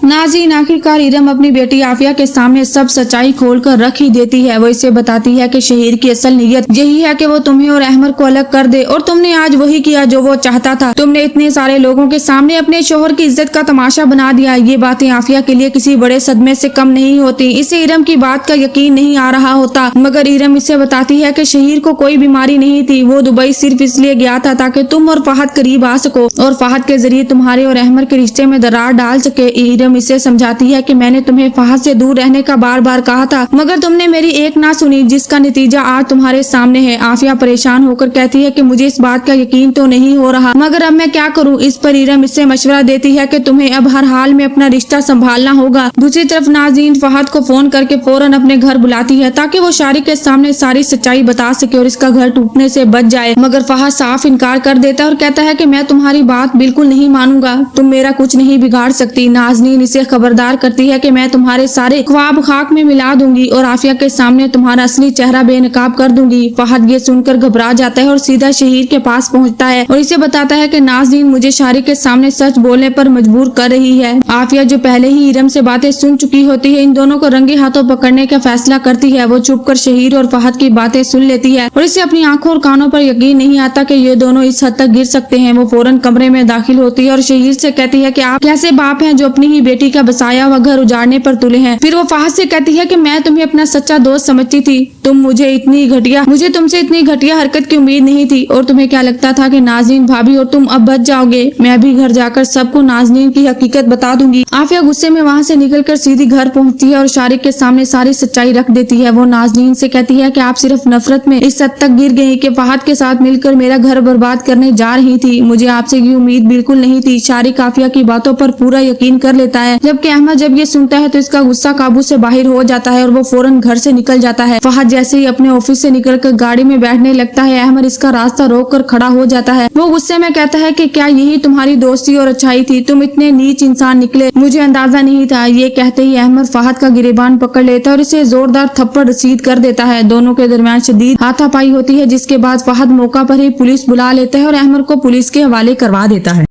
नाज़रीन, आखिरकार इरम अपनी बेटी आफिया के सामने सब सच्चाई खोल कर रख ही देती है। वो इसे बताती है कि शहीर की असल नीयत यही है कि वो तुम्हें और अहमद को अलग कर दे, और तुमने आज वही किया जो वो चाहता था। तुमने इतने सारे लोगों के सामने अपने शोहर की इज्जत का तमाशा बना दिया। ये बातें आफिया के लिए किसी बड़े सदमे से कम नहीं होती। इसे इरम की बात का यकीन नहीं आ रहा होता, मगर इरम इसे बताती है कि शहीर को कोई बीमारी नहीं थी। वो दुबई सिर्फ इसलिए गया था ताकि तुम और फहद करीब आ सको और फहद के जरिए तुम्हारे और अहमद के रिश्ते में दरार डाल सके। इरम इसे समझाती है कि मैंने तुम्हें फहद से दूर रहने का बार बार कहा था, मगर तुमने मेरी एक ना सुनी, जिसका नतीजा आज तुम्हारे सामने है। आफिया परेशान होकर कहती है कि मुझे इस बात का यकीन तो नहीं हो रहा, मगर अब मैं क्या करूं। इस पर इरम इससे मशवरा देती है कि तुम्हें अब हर हाल में अपना रिश्ता संभालना होगा। दूसरी तरफ नाज़रीन फहद को फोन करके फौरन अपने घर बुलाती है ताकि वो शारिक के सामने सारी सच्चाई बता सके और इसका घर टूटने से बच जाए, मगर फहद साफ इनकार कर देता है और कहता है कि मैं तुम्हारी बात बिल्कुल नहीं मानूंगा, तुम मेरा कुछ नहीं बिगाड़ सकती। नाज़रीन इसे खबरदार करती है कि मैं तुम्हारे सारे ख्वाब खाक में मिला दूंगी और आफिया के सामने तुम्हारा असली चेहरा बेनकाब कर दूंगी। फहद ये सुनकर घबरा जाता है और सीधा शहीर के पास पहुंचता है और इसे बताता है कि नाज़रीन मुझे शारिक के सामने सच बोलने पर मजबूर कर रही है। आफिया जो पहले ही इरम से बातें सुन चुकी होती है, इन दोनों को रंगे हाथों पकड़ने का फैसला करती है। वो चुप कर शहीर और फहद की बातें सुन लेती है और इसे अपनी आंखों और कानों पर यकीन नहीं आता कि ये दोनों इस हद तक गिर सकते हैं। वो फौरन कमरे में दाखिल होती है और शहीर से कहती है कि आप कैसे बाप हैं जो अपनी ही बेटी का बसाया हुआ घर उजाड़ने पर तुले हैं। फिर वो फहद से कहती है कि मैं तुम्हें अपना सच्चा दोस्त समझती थी, मुझे तुमसे इतनी घटिया हरकत की उम्मीद नहीं थी, और तुम्हें क्या लगता था कि नाज़रीन भाभी और तुम अब बच जाओगे। मैं भी घर जाकर सबको नाज़रीन की हकीकत बता दूंगी। आफिया गुस्से में वहाँ से निकलकर सीधी घर पहुँचती है और शारिक के सामने सारी सच्चाई रख देती है। वो नाज़रीन से कहती है कि आप सिर्फ नफरत में इस हद तक गिर गई कि फहद के साथ मिलकर मेरा घर बर्बाद करने जा रही थी। मुझे आपसे ये उम्मीद बिल्कुल नहीं थी। शारिक आफिया की बातों पर पूरा यकीन कर लेता है, जबकि अहमद जब ये सुनता है तो इसका गुस्सा काबू से बाहर हो जाता है और वो फौरन घर से निकल जाता है। फहद जैसे ही अपने ऑफिस से निकलकर गाड़ी में बैठने लगता है, अहमद इसका रास्ता रोक कर खड़ा हो जाता है। वो गुस्से में कहता है कि क्या यही तुम्हारी दोस्ती और अच्छाई थी? तुम इतने नीच इंसान निकले, मुझे अंदाजा नहीं था। ये कहते ही अहमद फहद का गिरेबान पकड़ लेता है और इसे जोरदार थप्पड़ रसीद कर देता है। दोनों के दरमियान शदीद हाथापाई होती है, जिसके बाद फहद मौका पर ही पुलिस बुला लेता है और अहमद को पुलिस के हवाले करवा देता है।